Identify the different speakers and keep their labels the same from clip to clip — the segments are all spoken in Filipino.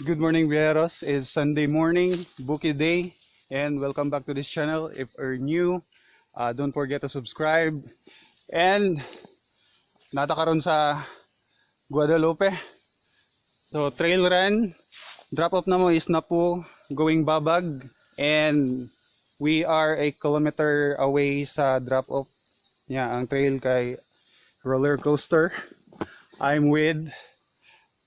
Speaker 1: Good morning, Biyaheros. It's Sunday morning, Bookie Day, and welcome back to this channel. If you're new, don't forget to subscribe. And nata karon sa Guadalupe. So trail run, drop off na mo is Napo, going Babag, and we are a kilometer away sa drop off. Yeah, ang trail kay roller coaster. I'm with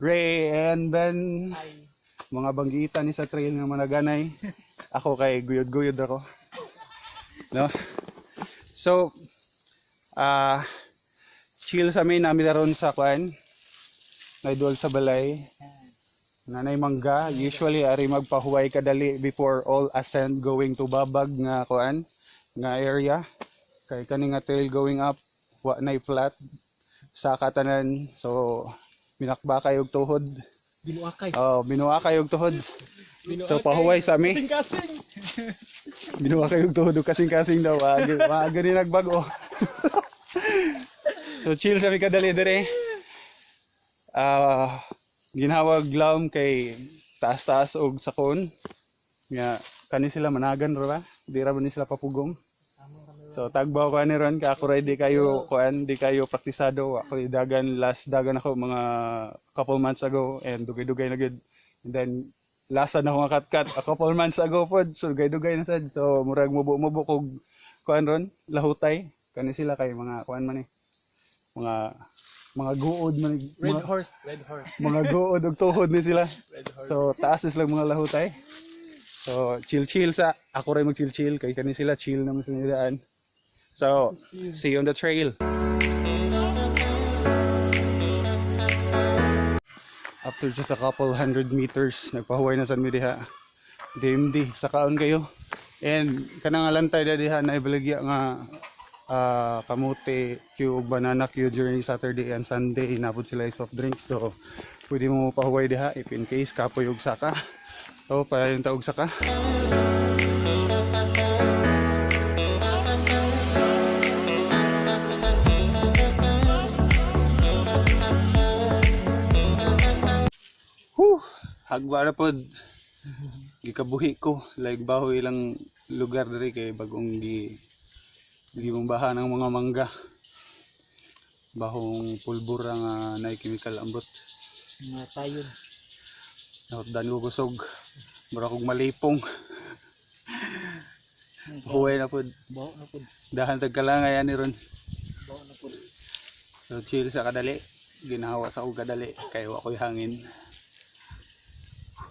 Speaker 1: Ray and Ben.
Speaker 2: Hi.
Speaker 1: Mga banggitan ni sa trail nga managanay. Ako kay guyod-guyod ako. No? So, chill sa amin namin daron sa kuan. Naidol sa balay. Nanay mangga, usually ari magpahuway kadali before all ascent going to Babag nga kuan, nga area. Kay kani nga trail going up, wa nay flat sa katanan. So, minakbakay og tuhod.
Speaker 2: Binuakay.
Speaker 1: Oh, binuakay og tuhod.
Speaker 2: Binuakay.
Speaker 1: So pahuway sa mi.
Speaker 2: Kasing-kasing.
Speaker 1: Binuakay og tuhod kasing-kasing daw. Maaga ni nagbago. So chill sa mi kadali dire. Ginhawag laom kay taas-taas og sakon. Nga kani sila managan ra ba? Di ra ba ni sila papugong? So tagbaw ko ni ron ka ako ready kayo kuan di kayo praktisado ako dagan dagan ako mga couple months ago and dugay-dugay na gud. And then last na ako kat a couple months ago pod so dugay-dugay na sad. So murag mubo kog kuan ron lahutay kani sila kay mga kuan man ni. Mga guod man
Speaker 2: Red horse.
Speaker 1: Mga guod og tuhod ni sila.
Speaker 2: Red horse.
Speaker 1: So taas is lang mga lahutay. So chill sa ako ray mag chill kay kani sila chill naman sa nidaan. So, see you on the trail. After just a couple 100 meters, nagpahuway na sa mi diha. DMD, sakaon kayo. And kanang alantay na diha na ibaligya nga kamote, Q ug banana Q during Saturday and Sunday. Inabot sila soft drinks. So, pwede mo pahuway diha if in case kapoy og saka. O, pa yung taog saka. Hagwa na pod gikabuhi ko like baho ilang lugar diri kay bagong gimumbahan ng mga mangga bahong pulbura nga nay chemical ambot
Speaker 2: Mga tayon.
Speaker 1: dan ko kusog mura kog malipong huway na pod
Speaker 2: Bawo na pod.
Speaker 1: dahan tagkalangay ani ron.
Speaker 2: Bawo na pod.
Speaker 1: So chill sa kadali ginahawa sa og kadali kay wa koy hangin.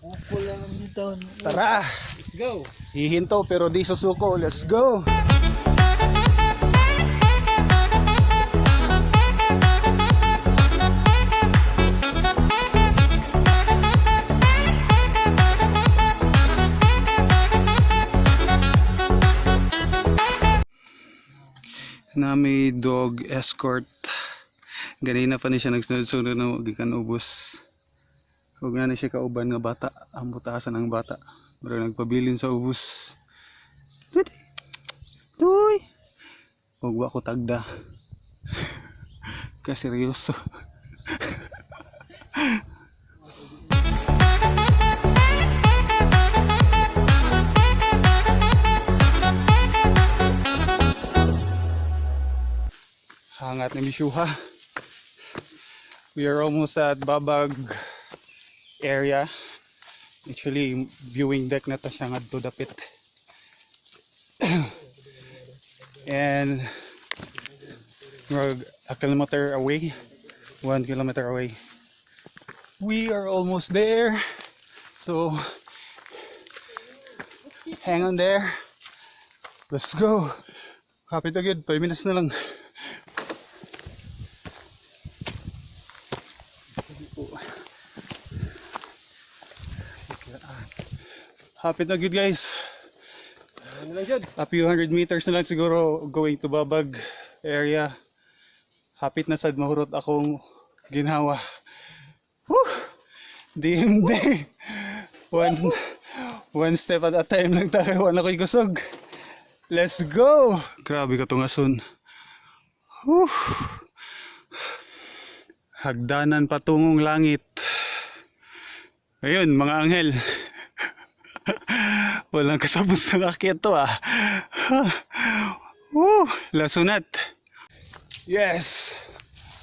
Speaker 2: Upo lang ang bitaw.
Speaker 1: Tara!
Speaker 2: Let's go!
Speaker 1: Hihinto pero di susuko. Let's go! Na may dog escort. Ganina pa ni siya nagsunod-sunod na gikan ubos. Huwag na siya kauban nga bata. Ang butasan ng bata. Pero nagpabilin sa ubos. Tuy! Huwag wa ko tagda. Kaseryoso. Hangat ni Misyuha. We are almost at Babag area. Actually viewing deck na to siya ngadto dapit. And we're a kilometer away, 1 kilometer away. We are almost there, so hang on there. Let's go. Kapit agad, 5 minutes na lang. Hapit na good guys. A few 100 meters na lang siguro going to Babag area. Hapit na sad mahurot akong ginhawa. Whew! DMD. One step at a time lang tayo. Wala ko'y kusog. Let's go! Grabe ka tungason. Whew! Hagdanan patungong langit. Ayun, mga anghel. Walang kasabos ng akyat to ah. Woo, lasunat. Yes.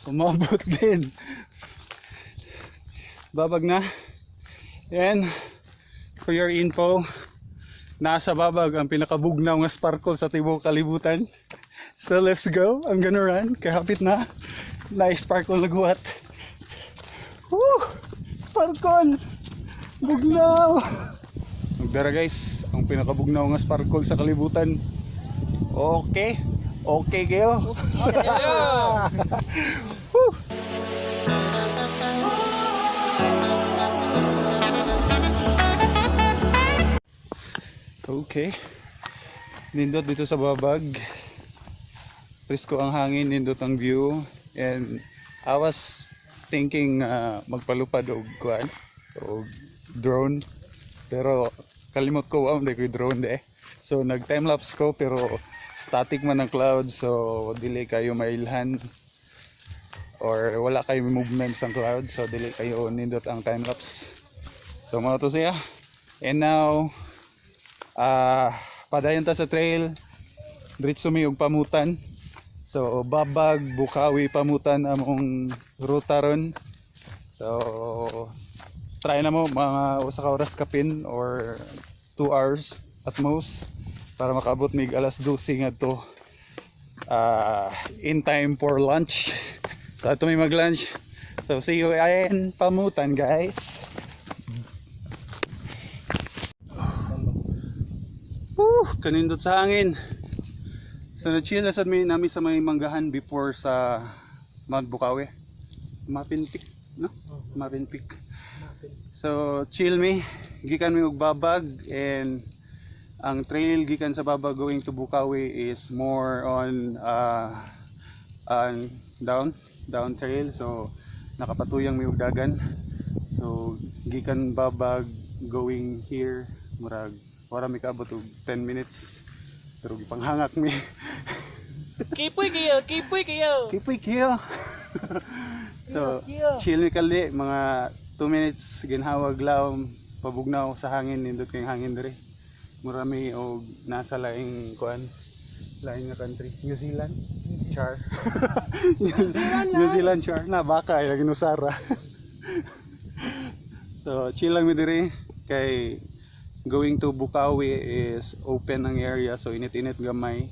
Speaker 1: Umabot din. Babag na. And for your info, nasa Babag ang pinakabugnaw nga sparkle sa tibok kalibutan. So let's go. I'm gonna run. Kahapit na. Nice sparkle naghuwat. Woo! Sparkle! Bugnaw! Magdara guys, ang pinakabugnaw nga sparkle sa kalibutan. Okay. Okay kayo. Woo! Okay. Nindot dito sa Babag. Presko ang hangin, nindot ang view. And I was thinking magpalupad og kuan o drone, pero kalimot ko hindi ko drone so nag time lapse ko, pero static man ang cloud, so dili kayo mailhan or wala kayo movement sa cloud, so dili kayo nindot ang time lapse. So mao to siya. And now padayon ta sa trail diretso mi og Pamutan. So Babag, Bocaue, Pamutan among ruta ron. So try na mo mga usa ka oras kapin or 2 hours at most para makaabot mig alas 12 ngadto in time for lunch. So ato may mag-lunch. So see you in Pamutan guys. Kanindot sa hangin. So na-chill na sad nami sa may manggahan before sa Mount Bocaue. Mapin Peak, no? Mapin Peak. So chill mi, gikan mi og Babag, and ang trail gikan sa Babag going to Bocaue is more on down trail. So nakapatuyang mi og dagan. So gikan Babag going here murag wala mi kaabot og 10 minutes. Pero gipanghangak mi.
Speaker 2: Kipoy kayo, kipoy kayo.
Speaker 1: Kipoy kayo. So, chill mi kali mga 2 minutes ginhawag laom pabugnaw sa hangin, nindot kay hangin diri. Murami og nasa laing kuan, laing nga country, New Zealand, char. New Zealand char na baka ay ginusara. So, chill lang mi diri kay going to Bocaue is open ang area, so init-init gamay.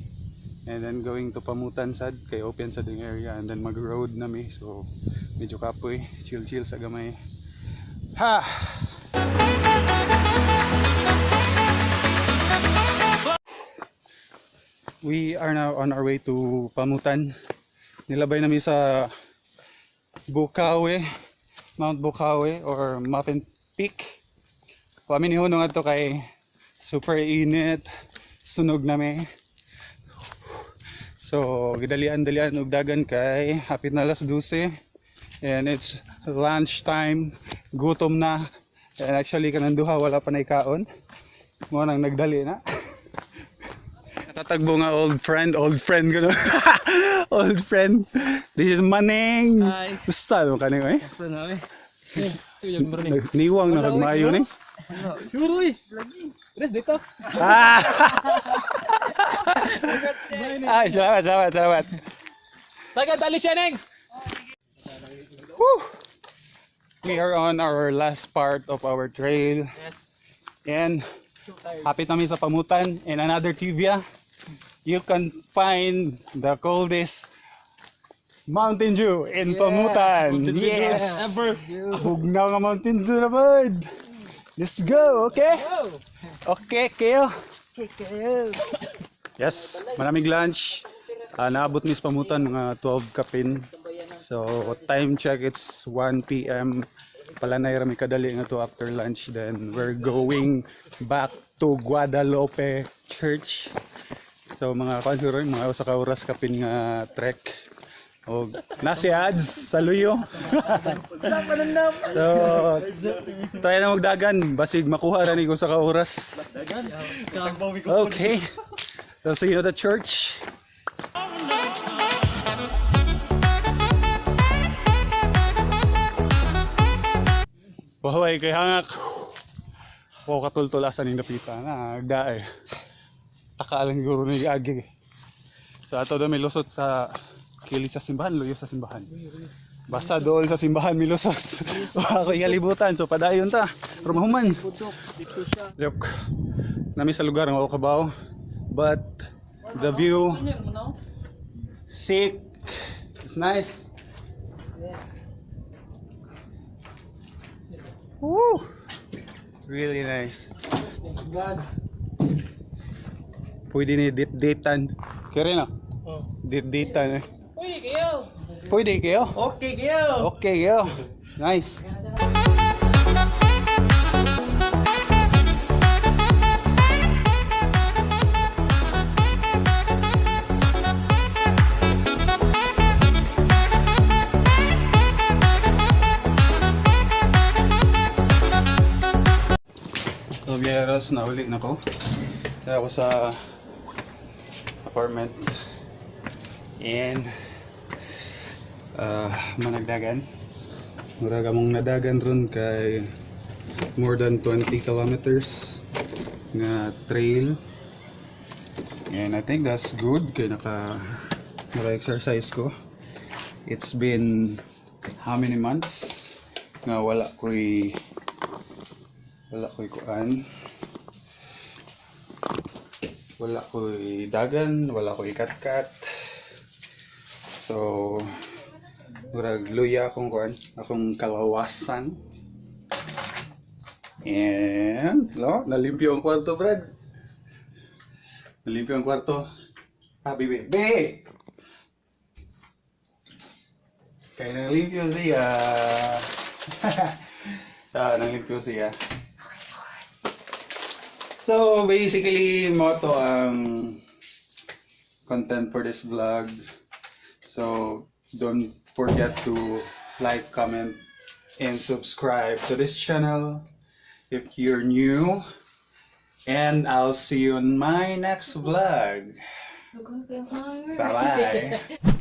Speaker 1: And then going to Pamutan sad kay open sad ang area, and then mag-road na mi, so medyo kapoy, chill sa gamay. Ha! We are now on our way to Pamutan. Nilabay namin sa Bocaue, Mount Bocaue or Muffin Peak. Kami ni Hunong ato kay super init, sunog nami. So gidalian-dalian og dagan kay hapit na alas 12 and it's lunch time, gutom na. And actually kanang duha wala pa nay kaon. Mo nang nagdali na. Natatagbo nga old friend gano. Old friend. This is Maneng.
Speaker 2: Hi.
Speaker 1: Gusta mo kanino eh?
Speaker 2: Basta na eh. Sige, morning.
Speaker 1: Niwang na kagmayo ni.
Speaker 2: Sure uy. Res dito.
Speaker 1: Ay, salamat.
Speaker 2: Tagad alis yan eng.
Speaker 1: Woo! We are on our last part of our trail.
Speaker 2: Yes.
Speaker 1: And hapit namin sa Pamutan. And another trivia, you can find the coldest Mountain Dew in Pamutan. Yes!
Speaker 2: Ever.
Speaker 1: Bugnaw nga Mountain Dew na bird. Let's go, okay?
Speaker 2: Go.
Speaker 1: Okay, kayo. Yes, maraming lunch. Naabot mis Pamutan mga 12 kapin. So time check, it's 1 PM. Palanay rami kadali nga to after lunch. Then we're going back to Guadalupe Church. So mga kansuroy, mga usa ka oras kapin nga trek. O nasi ads sa luyo. So try na magdagan basig makuha ra ni ko sa ka oras. Okay. So see you at the church. Pahuay kay hangak. O katultulasan ng napita na agda eh. Takaalan guro ni agi. So ato daw may lusot sa kilit sa simbahan, luyo sa simbahan. Basta doon sa simbahan may lusot. Ako ikalibutan, so padayon ta. Rumahuman. Look, nami sa lugar ng Bocaue, but the view sick. It's nice. Woo! Really nice. Pwede ni date-datean. Kaya rin
Speaker 2: Oh.
Speaker 1: date-datean eh.
Speaker 2: Pwede kayo.
Speaker 1: Pwede kayo?
Speaker 2: Okay kayo.
Speaker 1: Okay kayo. Nice. So, Biyaheros, nahuli na ko. Kaya ako sa apartment. And managdagan. Muraga mong nadagan ron kay more than 20 kilometers nga trail. And I think that's good kay naka-exercise ko. It's been how many months nga wala ko'y kuan. Wala ko'y dagan, wala ko'y kat-kat. So, murag luya akong kuan, akong kalawasan. And, nalimpyo ang kwarto, Brad. Nalimpyo ang kwarto. Happy baby! Kaya nalimpyo siya. Nalimpyo siya. So, basically, moto ang content for this vlog. So, don't forget to like, comment, and subscribe to this channel if you're new. And I'll see you in my next vlog. Bye-bye.